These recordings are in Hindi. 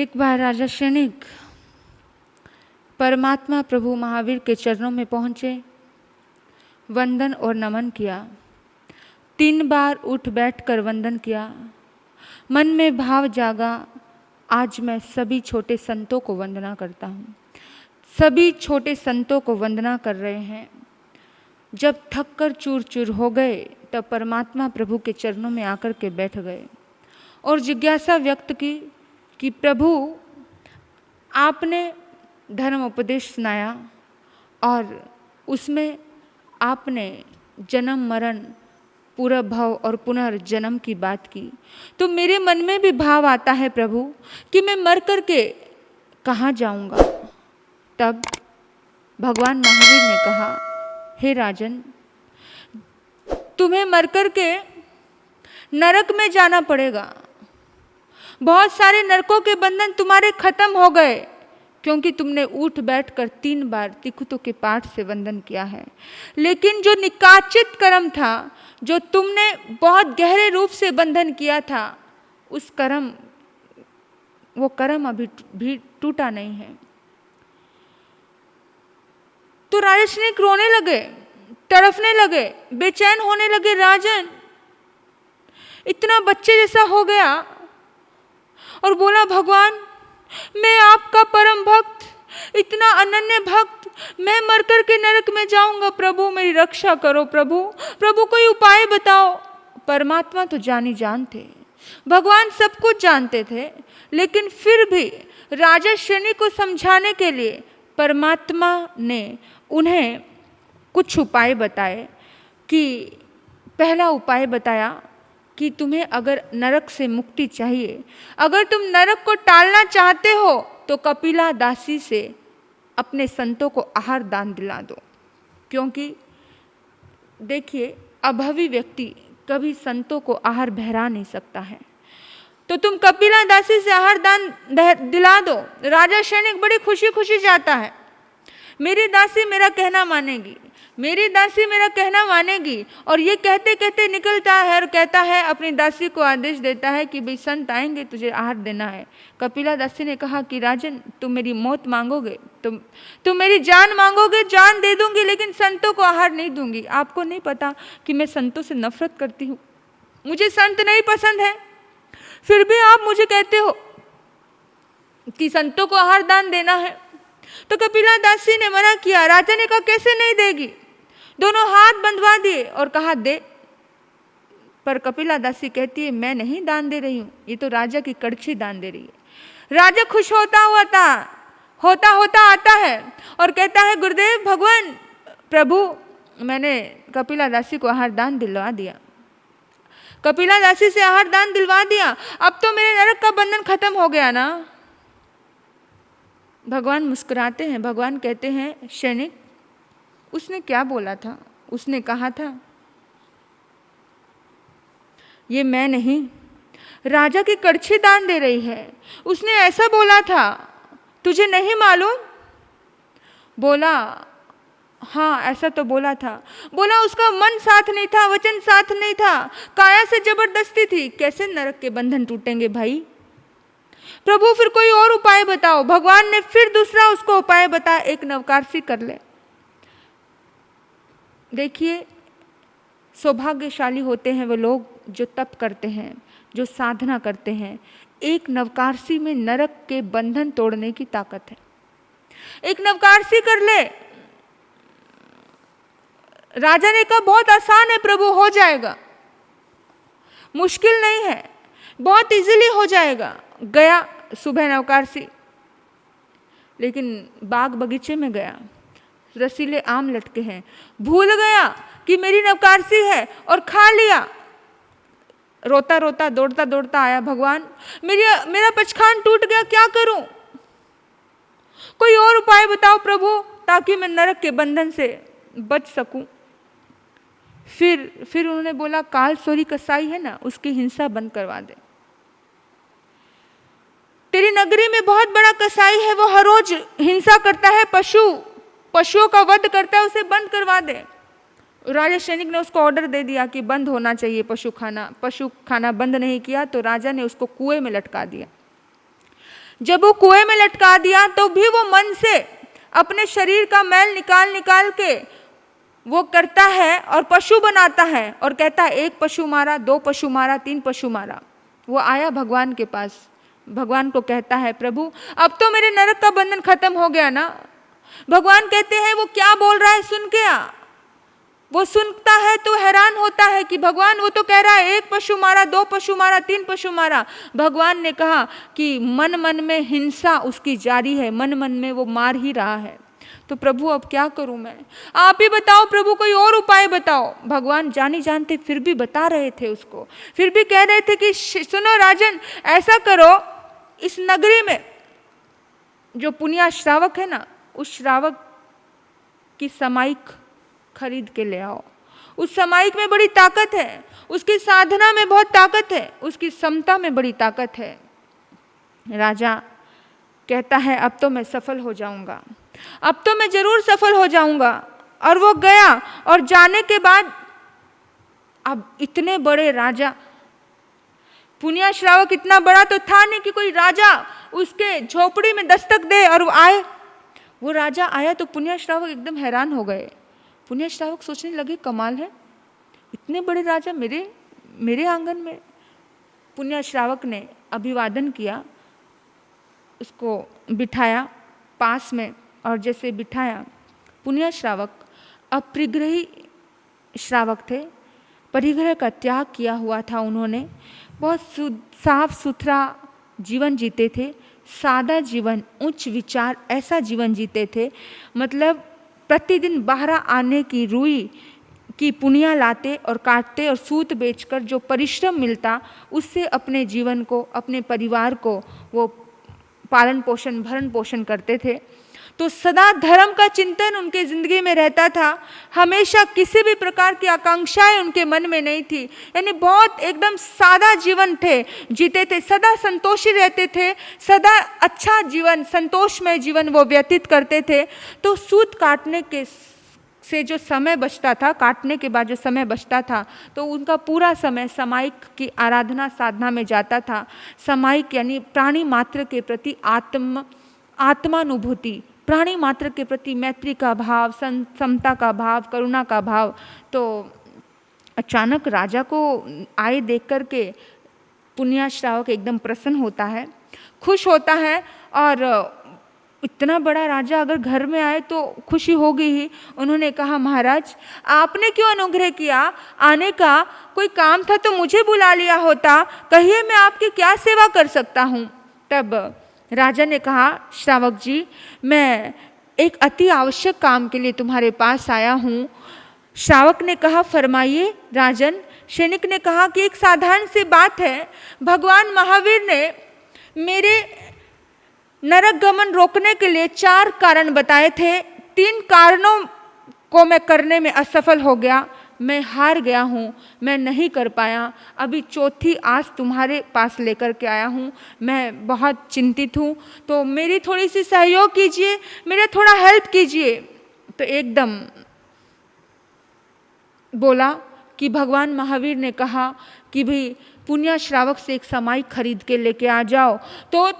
एक बार राजा शनिक परमात्मा प्रभु महावीर के चरणों में पहुँचे, वंदन और नमन किया। 3 बार उठ बैठकर वंदन किया। मन में भाव जागा, आज मैं सभी छोटे संतों को वंदना करता हूँ। सभी छोटे संतों को वंदना कर रहे हैं। जब थक कर चूर चूर हो गए तब परमात्मा प्रभु के चरणों में आकर के बैठ गए और जिज्ञासा व्यक्त की कि प्रभु, आपने धर्म उपदेश सुनाया और उसमें आपने जन्म मरण, पूरा भव और पुनर्जन्म की बात की, तो मेरे मन में भी भाव आता है प्रभु कि मैं मर कर के कहाँ जाऊँगा। तब भगवान महावीर ने कहा, हे राजन, तुम्हें मर कर के नरक में जाना पड़ेगा। बहुत सारे नरकों के बंधन तुम्हारे खत्म हो गए क्योंकि तुमने उठ बैठकर 3 बार तिकुतों के पाठ से वंदन किया है। लेकिन जो निकाचित कर्म था, जो तुमने बहुत गहरे रूप से बंधन किया था, उस वो कर्म अभी भी टूटा नहीं है। तो राजा शनिक रोने लगे, तड़फने लगे, बेचैन होने लगे। राजन इतना बच्चे जैसा हो गया और बोला, भगवान, मैं आपका परम भक्त, इतना अनन्य भक्त, मैं मरकर के नरक में जाऊंगा। प्रभु मेरी रक्षा करो। प्रभु कोई उपाय बताओ। परमात्मा तो जानी जान थे, भगवान सब कुछ जानते थे, लेकिन फिर भी राजा शनि को समझाने के लिए परमात्मा ने उन्हें कुछ उपाय बताए। कि पहला उपाय बताया कि तुम्हें अगर नरक से मुक्ति चाहिए, अगर तुम नरक को टालना चाहते हो, तो कपिला दासी से अपने संतों को आहार दान दिला दो। क्योंकि देखिए, अभावी व्यक्ति कभी संतों को आहार बहरा नहीं सकता है। तो तुम कपिला दासी से आहार दान दिला दो। राजा शनिक बड़ी खुशी खुशी जाता है। मेरी दासी मेरा कहना मानेगी, मेरी दासी मेरा कहना मानेगी। और ये कहते कहते निकलता है और कहता है, अपनी दासी को आदेश देता है कि भाई संत आएंगे, तुझे आहार देना है। कपिला दासी ने कहा कि राजन, तुम मेरी मौत मांगोगे, तुम मेरी जान मांगोगे, जान दे दूंगी, लेकिन संतों को आहार नहीं दूंगी। आपको नहीं पता कि मैं संतों से नफरत करती हूँ, मुझे संत नहीं पसंद है, फिर भी आप मुझे कहते हो कि संतों को आहार दान देना है। तो कपिला दासी ने मना किया। राजा ने कहा, कैसे नहीं देगी। दोनों हाथ बंधवा दिए और कहा, दे। पर कपिला दासी कहती है, मैं नहीं दान दे रही हूँ, ये तो राजा की कड़छी दान दे रही है। राजा खुश होता आता है और कहता है, गुरुदेव, भगवान, प्रभु, मैंने कपिला दासी को आहार दान दिलवा दिया, कपिला दासी से आहार दान दिलवा दिया, अब तो मेरे नरक का बंधन खत्म हो गया ना। भगवान मुस्कुराते हैं। भगवान कहते हैं, शनिक, उसने क्या बोला था? उसने कहा था, ये मैं नहीं, राजा की कड़छी दान दे रही है, उसने ऐसा बोला था, तुझे नहीं मालूम? बोला, हाँ ऐसा तो बोला था। बोला, उसका मन साथ नहीं था, वचन साथ नहीं था, काया से जबरदस्ती थी। कैसे नरक के बंधन टूटेंगे भाई? प्रभु फिर कोई और उपाय बताओ। भगवान ने फिर दूसरा उसको उपाय बताया, एक नवकारसी कर ले। देखिए, सौभाग्यशाली होते हैं वो लोग जो तप करते हैं, जो साधना करते हैं। एक नवकारसी में नरक के बंधन तोड़ने की ताकत है। एक नवकारसी कर ले। राजा ने कहा, बहुत आसान है प्रभु, हो जाएगा, मुश्किल नहीं है, बहुत इजीली हो जाएगा। गया सुबह नवकारसी, लेकिन बाग बगीचे में गया, रसीले आम लटके हैं, भूल गया कि मेरी नवकारसी है और खा लिया। रोता रोता दौड़ता दौड़ता आया, भगवान, मेरा पचखान टूट गया, क्या करूं? कोई और उपाय बताओ प्रभु, ताकि मैं नरक के बंधन से बच सकूं। फिर उन्होंने बोला, काल सोरी कसाई है ना, उसकी हिंसा बंद करवा दे। तेरी नगरी में बहुत बड़ा कसाई है, वो हर रोज हिंसा करता है, पशुओं का वध करता है, उसे बंद करवा दे। राजा सैनिक ने उसको ऑर्डर दे दिया कि बंद होना चाहिए पशु खाना बंद नहीं किया तो राजा ने उसको कुएं में लटका दिया। जब वो कुएं में लटका दिया तो भी वो मन से अपने शरीर का मैल निकाल निकाल के वो करता है और पशु बनाता है और कहता है 1 पशु मारा, 2 पशु मारा, 3 पशु मारा। वो आया भगवान के पास, भगवान को कहता है प्रभु अब तो मेरे नरक का बंधन खत्म हो गया ना। भगवान कहते हैं वो क्या बोल रहा है सुन के आ। वो सुनता है तो हैरान होता है कि भगवान वो तो कह रहा है 1 पशु मारा, 2 पशु मारा, 3 पशु मारा। भगवान ने कहा कि मन मन में हिंसा उसकी जारी है, मन मन में वो मार ही रहा है। तो प्रभु अब क्या करूं मैं, आप ही बताओ प्रभु, कोई और उपाय बताओ। भगवान जानी जानते फिर भी बता रहे थे उसको, फिर भी कह रहे थे कि सुनो राजन, ऐसा करो इस नगरी में जो पुनिया श्रावक है ना, उस श्रावक की समाइक खरीद के ले आओ। उस समाइक में बड़ी ताकत है, उसकी साधना में बहुत ताकत है, उसकी समता में बड़ी ताकत है। राजा कहता है अब तो मैं सफल हो जाऊंगा, अब तो मैं जरूर सफल हो जाऊंगा। और वो गया और जाने के बाद अब इतने बड़े राजा, पुनिया श्रावक इतना बड़ा तो था नहीं कि कोई राजा उसके झोपड़ी में दस्तक दे और वो आए। वो राजा आया तो पुनिया श्रावक एकदम हैरान हो गए। पुनिया श्रावक सोचने लगे कमाल है, इतने बड़े राजा मेरे आंगन में। पुनिया श्रावक ने अभिवादन किया, उसको बिठाया पास में, और जैसे बिठाया, पुनिया श्रावक अपरिग्रही श्रावक थे, परिग्रह का त्याग किया हुआ था उन्होंने, बहुत साफ सुथरा जीवन जीते थे, सादा जीवन, उच्च विचार ऐसा जीवन जीते थे। मतलब प्रतिदिन बाहर आने की रुई की पुनिया लाते और काटते और सूत बेचकर जो परिश्रम मिलता उससे अपने जीवन को, अपने परिवार को वो पालन पोषण भरण पोषण करते थे। तो सदा धर्म का चिंतन उनके जिंदगी में रहता था, हमेशा किसी भी प्रकार की आकांक्षाएं उनके मन में नहीं थी, यानी बहुत एकदम सादा जीवन थे, जीते थे, सदा संतोषी रहते थे, सदा अच्छा जीवन, संतोषमय जीवन वो व्यतीत करते थे। तो सूत काटने के से जो समय बचता था, काटने के बाद जो समय बचता था, तो उनका पूरा समय समाइक की आराधना साधना में जाता था। समाइक यानी प्राणी मात्र के प्रति आत्मानुभूति, प्राणी मात्र के प्रति मैत्री का भाव, समता का भाव, करुणा का भाव। तो अचानक राजा को आए देख कर के पुनिया श्रावक एकदम प्रसन्न होता है, खुश होता है, और इतना बड़ा राजा अगर घर में आए तो खुशी होगी ही। उन्होंने कहा महाराज आपने क्यों अनुग्रह किया, आने का कोई काम था तो मुझे बुला लिया होता, कहिए मैं आपकी क्या सेवा कर सकता हूँ। तब राजा ने कहा श्रावक जी, मैं एक अति आवश्यक काम के लिए तुम्हारे पास आया हूँ। श्रावक ने कहा फरमाइए राजन। सैनिक ने कहा कि एक साधारण सी बात है, भगवान महावीर ने मेरे नरक गमन रोकने के लिए 4 कारण बताए थे, 3 कारणों को मैं करने में असफल हो गया, मैं हार गया हूँ, मैं नहीं कर पाया। अभी 4थी आस तुम्हारे पास लेकर के आया हूँ, मैं बहुत चिंतित हूँ, तो मेरी थोड़ी सी सहयोग कीजिए, मेरा थोड़ा हेल्प कीजिए। तो एकदम बोला कि भगवान महावीर ने कहा कि भाई पुनिया श्रावक से एक समाइक खरीद के लेके आ जाओ तो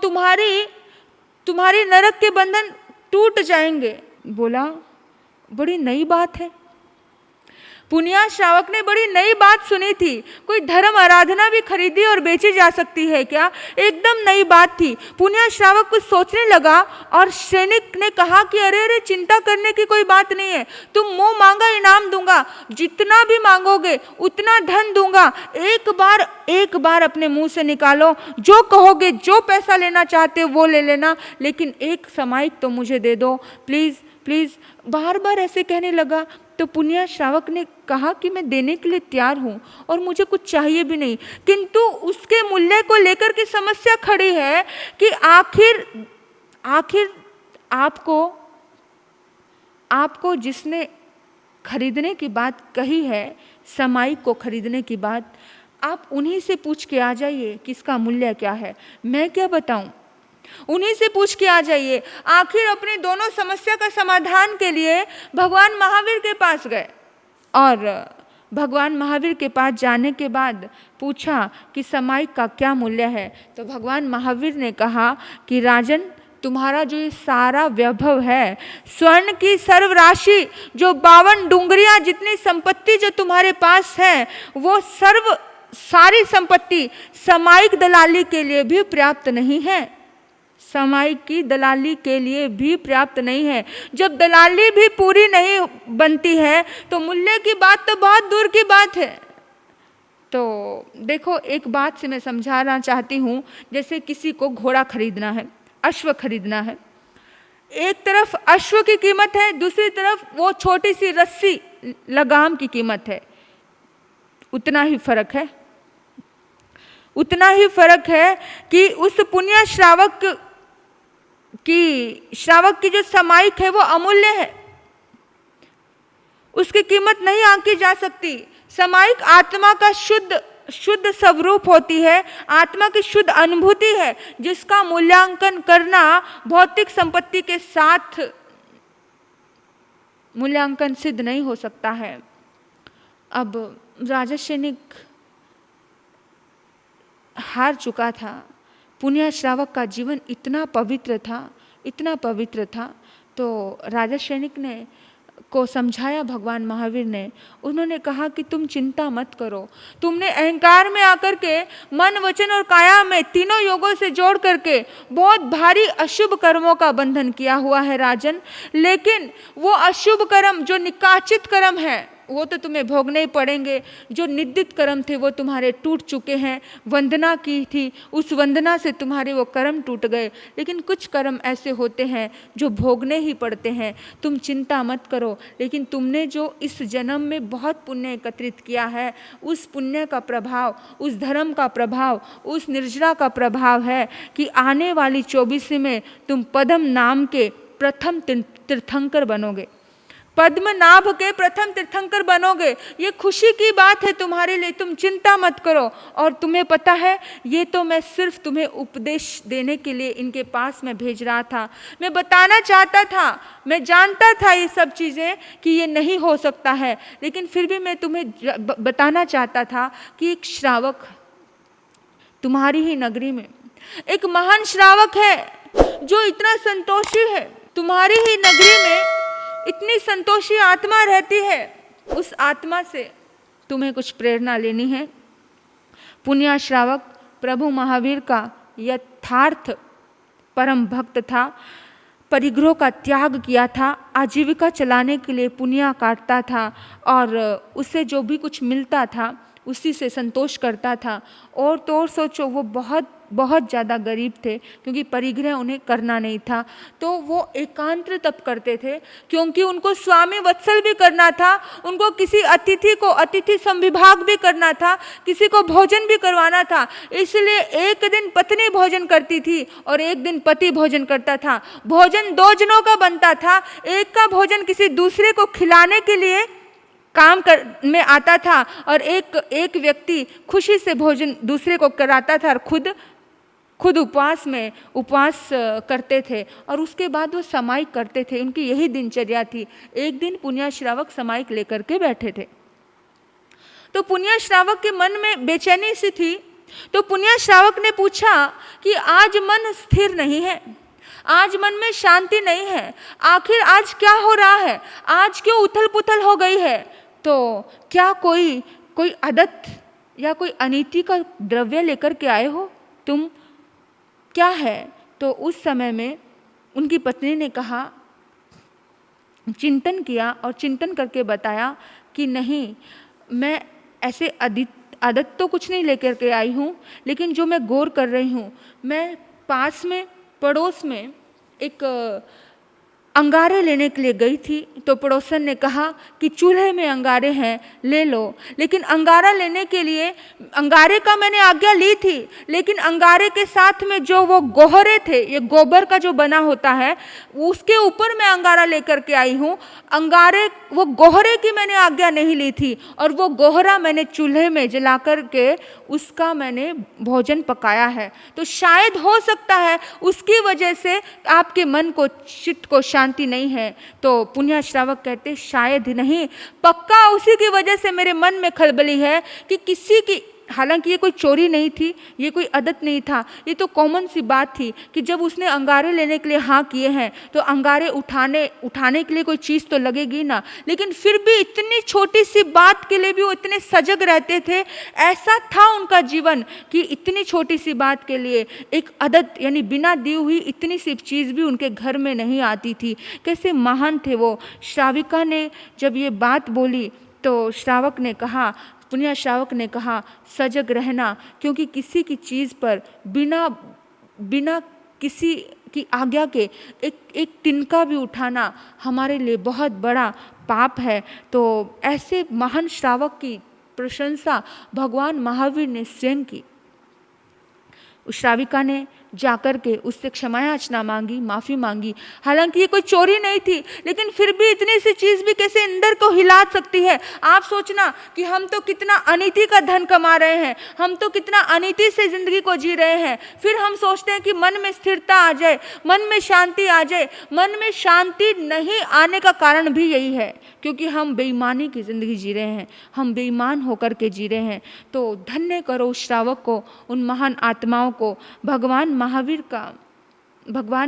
तुम्हारे नरक के बंधन टूट जाएंगे। बोला बड़ी नई बात है, पुनिया श्रावक ने बड़ी नई बात सुनी थी, कोई धर्म आराधना भी खरीदी और बेची जा सकती है क्या, एकदम नई बात थी। पुनिया श्रावक कुछ सोचने लगा और सैनिक ने कहा कि अरे अरे चिंता करने की कोई बात नहीं है, तुम मुंह मांगा इनाम दूंगा, जितना भी मांगोगे उतना धन दूंगा, एक बार अपने मुंह से निकालो, जो कहोगे, जो पैसा लेना चाहते हो वो ले लेना, लेकिन एक समाइक तो मुझे दे दो प्लीज़ प्लीज़। बार बार ऐसे कहने लगा तो पुनिया श्रावक ने कहा कि मैं देने के लिए तैयार हूँ और मुझे कुछ चाहिए भी नहीं, किंतु उसके मूल्य को लेकर के समस्या खड़ी है कि आखिर आपको जिसने खरीदने की बात कही है, समाइक को खरीदने की बात, आप उन्हीं से पूछ के आ जाइए कि इसका मूल्य क्या है, मैं क्या बताऊं, उन्हीं से पूछ के आ जाइए। आखिर अपने दोनों समस्या का समाधान के लिए भगवान महावीर के पास गए और भगवान महावीर के पास जाने के बाद पूछा कि समाइक का क्या मूल्य है। तो भगवान महावीर ने कहा कि राजन, तुम्हारा जो ये सारा वैभव है, स्वर्ण की सर्व राशि, जो 52 डुंगरियां जितनी संपत्ति जो तुम्हारे पास है, वो सारी संपत्ति समाइक दलाली के लिए भी पर्याप्त नहीं है। समाइक की दलाली के लिए भी पर्याप्त नहीं है। जब दलाली भी पूरी नहीं बनती है तो मूल्य की बात तो बहुत दूर की बात है। तो देखो, एक बात से मैं समझाना चाहती हूँ, जैसे किसी को घोड़ा खरीदना है, अश्व खरीदना है, एक तरफ अश्व की कीमत है, दूसरी तरफ वो छोटी सी रस्सी लगाम की कीमत है। उतना ही फर्क है, उतना ही फर्क है कि उस पुण्य श्रावक की जो समाइक है वो अमूल्य है, उसकी कीमत नहीं आंकी जा सकती। समाइक आत्मा का शुद्ध स्वरूप होती है, आत्मा की शुद्ध अनुभूति है, जिसका मूल्यांकन करना भौतिक संपत्ति के साथ मूल्यांकन सिद्ध नहीं हो सकता है। अब राजा सैनिक हार चुका था। पुण्य श्रावक का जीवन इतना पवित्र था, इतना पवित्र था। तो राजा सैनिक ने को समझाया भगवान महावीर ने। उन्होंने कहा कि तुम चिंता मत करो, तुमने अहंकार में आकर के मन, वचन और काया में तीनों योगों से जोड़ करके बहुत भारी अशुभ कर्मों का बंधन किया हुआ है राजन। लेकिन वो अशुभ कर्म जो निकाचित कर्म है वो तो तुम्हें भोगने ही पड़ेंगे। जो निद्दित कर्म थे वो तुम्हारे टूट चुके हैं। वंदना की थी, उस वंदना से तुम्हारे वो कर्म टूट गए। लेकिन कुछ कर्म ऐसे होते हैं जो भोगने ही पड़ते हैं। तुम चिंता मत करो, लेकिन तुमने जो इस जन्म में बहुत पुण्य एकत्रित किया है, उस पुण्य का प्रभाव, उस धर्म का प्रभाव, उस निर्जरा का प्रभाव है कि आने वाली 24वीं में तुम पद्म नाम के प्रथम तीर्थंकर बनोगे, पद्मनाभ के प्रथम तीर्थंकर बनोगे। ये खुशी की बात है तुम्हारे लिए, तुम चिंता मत करो। और तुम्हें पता है, ये तो मैं सिर्फ तुम्हें उपदेश देने के लिए इनके पास में भेज रहा था। मैं बताना चाहता था, मैं जानता था ये सब चीज़ें कि ये नहीं हो सकता है, लेकिन फिर भी मैं तुम्हें बताना चाहता था कि एक श्रावक तुम्हारी ही नगरी में, एक महान श्रावक है जो इतना संतोषी है। तुम्हारी ही नगरी में इतनी संतोषी आत्मा रहती है, उस आत्मा से तुम्हें कुछ प्रेरणा लेनी है। पुण्य श्रावक प्रभु महावीर का यथार्थ परम भक्त था, परिग्रह का त्याग किया था, आजीविका चलाने के लिए पुण्य काटता था और उससे जो भी कुछ मिलता था उसी से संतोष करता था। और तो और सोचो, वो बहुत बहुत ज़्यादा गरीब थे, क्योंकि परिग्रह उन्हें करना नहीं था। तो वो एकांत तप करते थे, क्योंकि उनको स्वामी वत्सल भी करना था, उनको किसी अतिथि को अतिथि संविभाग भी करना था, किसी को भोजन भी करवाना था। इसलिए एक दिन पत्नी भोजन करती थी और एक दिन पति भोजन करता था। भोजन 2 जनों का बनता था, एक का भोजन किसी दूसरे को खिलाने के लिए काम में आता था और एक व्यक्ति खुशी से भोजन दूसरे को कराता था और खुद उपवास करते थे और उसके बाद वो समाइक करते थे। उनकी यही दिनचर्या थी। एक दिन पुण्य श्रावक समाइक लेकर के बैठे थे, तो पुण्य श्रावक के मन में बेचैनी सी थी। तो पुण्य श्रावक ने पूछा कि आज मन स्थिर नहीं है, आज मन में शांति नहीं है, आखिर आज क्या हो रहा है, आज क्यों उथल पुथल हो गई है? तो क्या कोई आदत या कोई अनीति का द्रव्य लेकर के आए हो तुम, क्या है? तो उस समय में उनकी पत्नी ने कहा, चिंतन किया और चिंतन करके बताया कि नहीं, मैं ऐसे आदत तो कुछ नहीं लेकर के आई हूँ, लेकिन जो मैं गौर कर रही हूँ, मैं पास में पड़ोस में एक अंगारे लेने के लिए गई थी। तो पड़ोसन ने कहा कि चूल्हे में अंगारे हैं, ले लो। लेकिन अंगारा लेने के लिए अंगारे का मैंने आज्ञा ली थी, लेकिन अंगारे के साथ में जो वो गोहरे थे, ये गोबर का जो बना होता है, उसके ऊपर मैं अंगारा लेकर के आई हूँ। अंगारे, वो गोहरे की मैंने आज्ञा नहीं ली थी और वो गोहरा मैंने चूल्हे में जला कर के उसका मैंने भोजन पकाया है। तो शायद हो सकता है उसकी वजह से आपके मन को, चित्त को शांति नहीं है। तो पुण्य श्रावक कहते शायद नहीं, पक्का उसी की वजह से मेरे मन में खलबली है कि किसी की, हालांकि ये कोई चोरी नहीं थी, ये कोई आदत नहीं था, ये तो कॉमन सी बात थी कि जब उसने अंगारे लेने के लिए हाँ किए हैं तो अंगारे उठाने के लिए कोई चीज़ तो लगेगी ना। लेकिन फिर भी इतनी छोटी सी बात के लिए भी वो इतने सजग रहते थे। ऐसा था उनका जीवन कि इतनी छोटी सी बात के लिए एक आदत, यानी बिना दी हुई इतनी सी चीज़ भी उनके घर में नहीं आती थी। कैसे महान थे वो। श्राविका ने जब ये बात बोली तो श्रावक ने कहा, पुण्य श्रावक ने कहा, सजग रहना, क्योंकि किसी की चीज़ पर बिना किसी की आज्ञा के एक तिनका भी उठाना हमारे लिए बहुत बड़ा पाप है। तो ऐसे महान श्रावक की प्रशंसा भगवान महावीर ने स्वयं की। उस श्राविका ने जाकर के उससे क्षमा याचना मांगी, माफ़ी मांगी। हालांकि ये कोई चोरी नहीं थी, लेकिन फिर भी इतनी सी चीज़ भी कैसे अंदर को हिला सकती है। आप सोचना कि हम तो कितना अनीति का धन कमा रहे हैं, हम तो कितना अनीति से ज़िंदगी को जी रहे हैं, फिर हम सोचते हैं कि मन में स्थिरता आ जाए, मन में शांति आ जाए। मन में शांति नहीं आने का कारण भी यही है क्योंकि हम बेईमानी की ज़िंदगी जी रहे हैं, हम बेईमान होकर के जी रहे हैं। तो धन्य करो उस श्रावक को, उन महान आत्माओं को। भगवान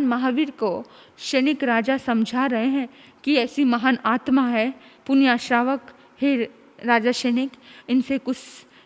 महावीर को क्षणिक राजा समझा रहे हैं कि ऐसी महान आत्मा है पुण्य श्रावक। हे राजा क्षणिक,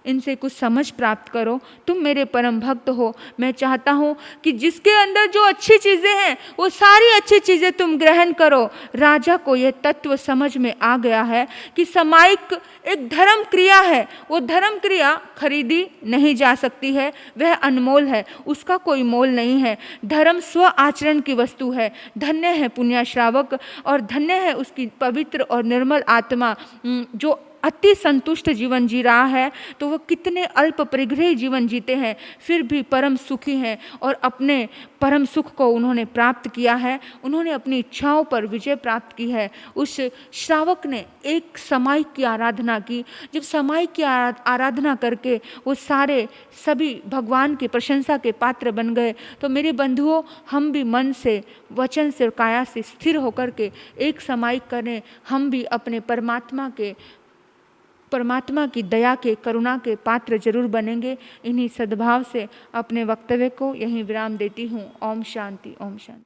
इनसे कुछ समझ प्राप्त करो। तुम मेरे परम भक्त हो, मैं चाहता हूँ कि जिसके अंदर जो अच्छी चीज़ें हैं वो सारी अच्छी चीज़ें तुम ग्रहण करो। राजा को यह तत्व समझ में आ गया है कि सामायिक एक धर्म क्रिया है, वो धर्म क्रिया खरीदी नहीं जा सकती है, वह अनमोल है, उसका कोई मोल नहीं है। धर्म स्व आचरण की वस्तु है। धन्य है पुण्य श्रावक और धन्य है उसकी पवित्र और निर्मल आत्मा जो अति संतुष्ट जीवन जी रहा है। तो वह कितने अल्प परिग्रही जीवन जीते हैं फिर भी परम सुखी हैं और अपने परम सुख को उन्होंने प्राप्त किया है। उन्होंने अपनी इच्छाओं पर विजय प्राप्त की है। उस श्रावक ने एक सामायिक की आराधना की। जब सामायिक की आराधना करके वो सभी भगवान की प्रशंसा के पात्र बन गए। तो मेरे बंधुओं, हम भी मन से, वचन से और काया से स्थिर होकर के एक सामायिक करें। हम भी अपने परमात्मा की दया के, करुणा के पात्र जरूर बनेंगे। इन्हीं सद्भाव से अपने वक्तव्य को यहीं विराम देती हूँ। ओम शांति, ओम शांति।